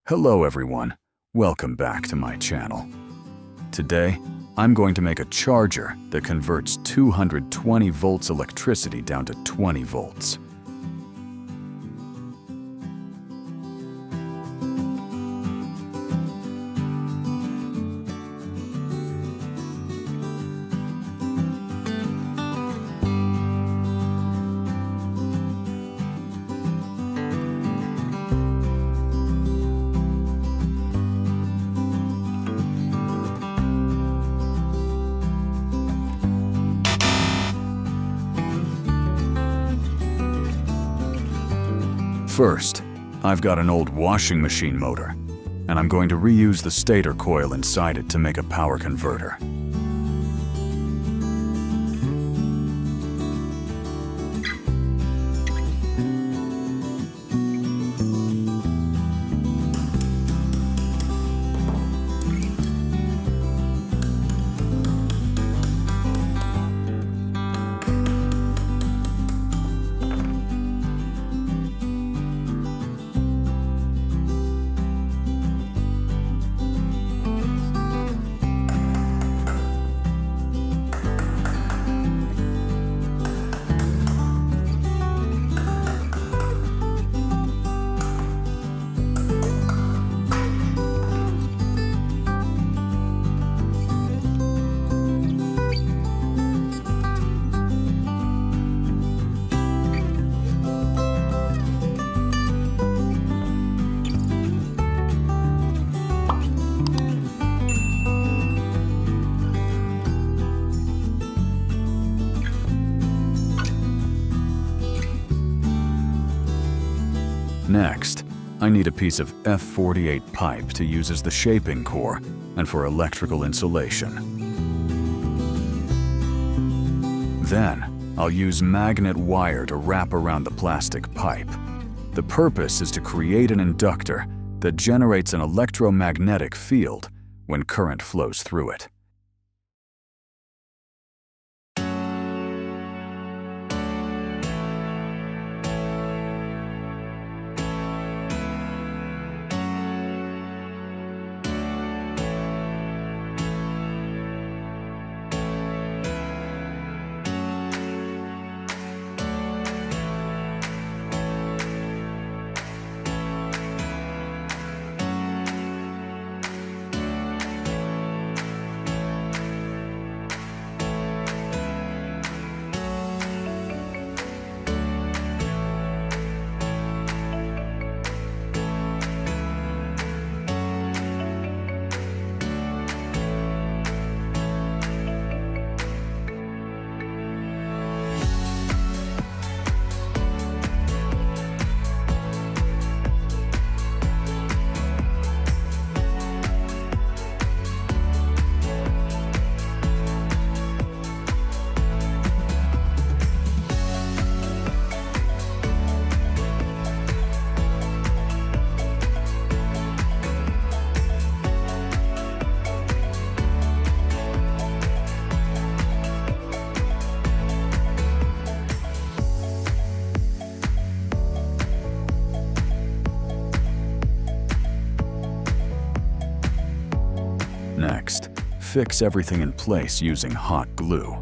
Hello everyone, welcome back to my channel. Today, I'm going to make a charger that converts 220 volts electricity down to 20 volts. First, I've got an old washing machine motor, and I'm going to reuse the stator coil inside it to make a power converter. Next, I need a piece of F48 pipe to use as the shaping core and for electrical insulation. Then, I'll use magnet wire to wrap around the plastic pipe. The purpose is to create an inductor that generates an electromagnetic field when current flows through it. Next, fix everything in place using hot glue.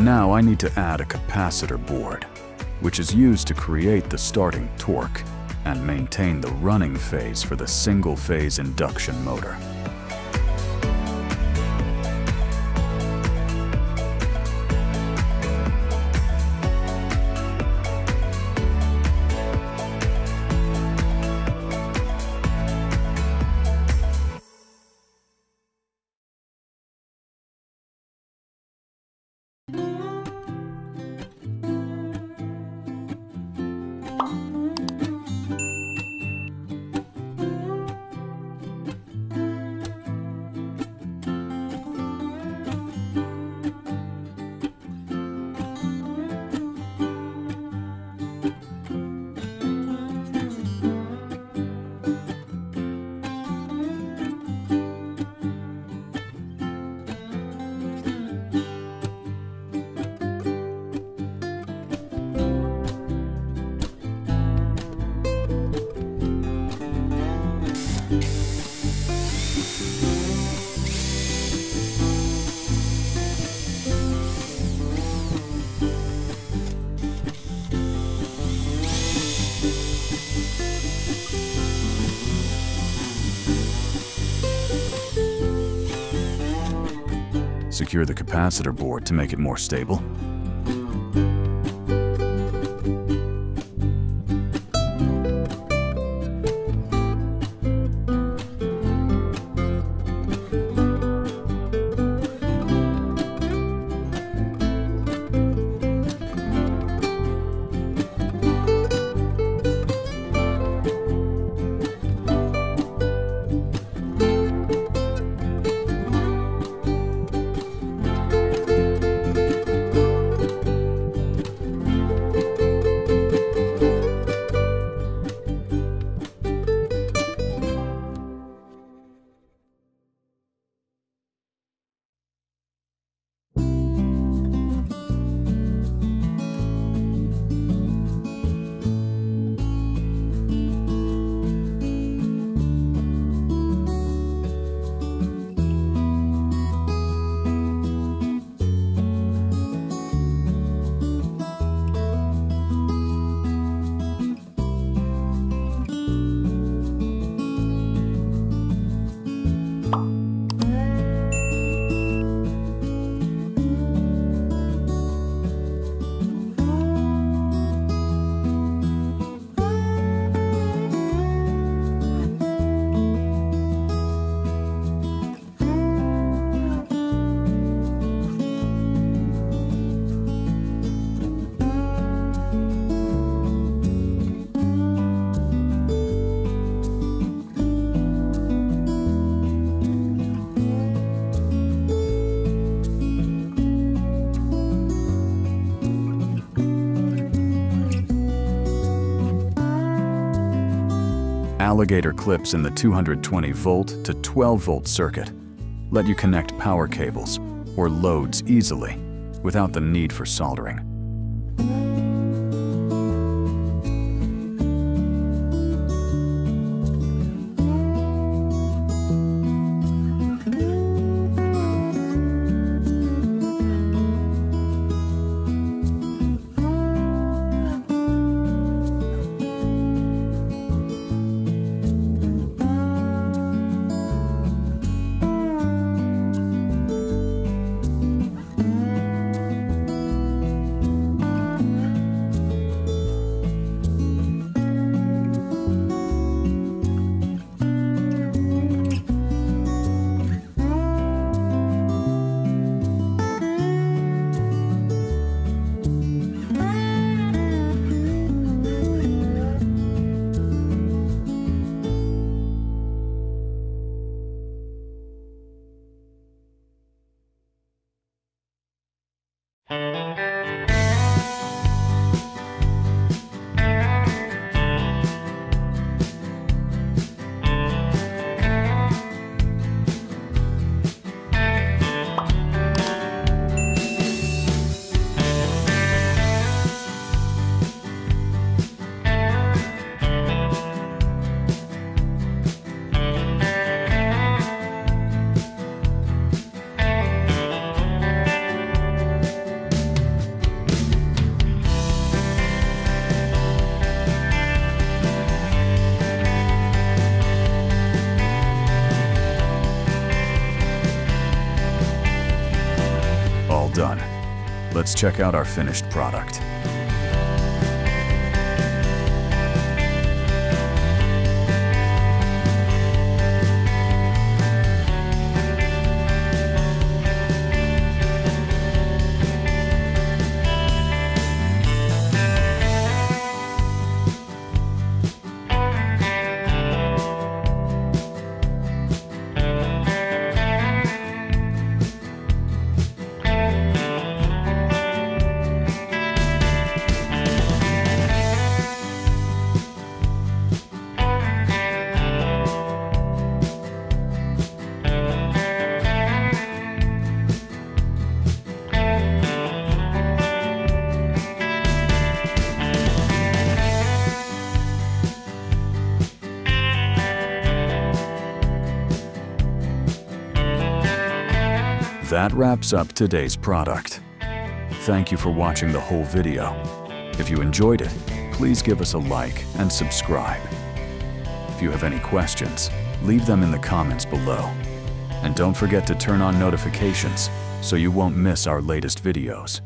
Now I need to add a capacitor board, which is used to create the starting torque and maintain the running phase for the single-phase induction motor. Secure the capacitor board to make it more stable. Alligator clips in the 220 volt to 12 volt circuit let you connect power cables or loads easily without the need for soldering. done. Let's check out our finished product. That wraps up today's product. Thank you for watching the whole video. If you enjoyed it, please give us a like and subscribe. If you have any questions, leave them in the comments below. And don't forget to turn on notifications so you won't miss our latest videos.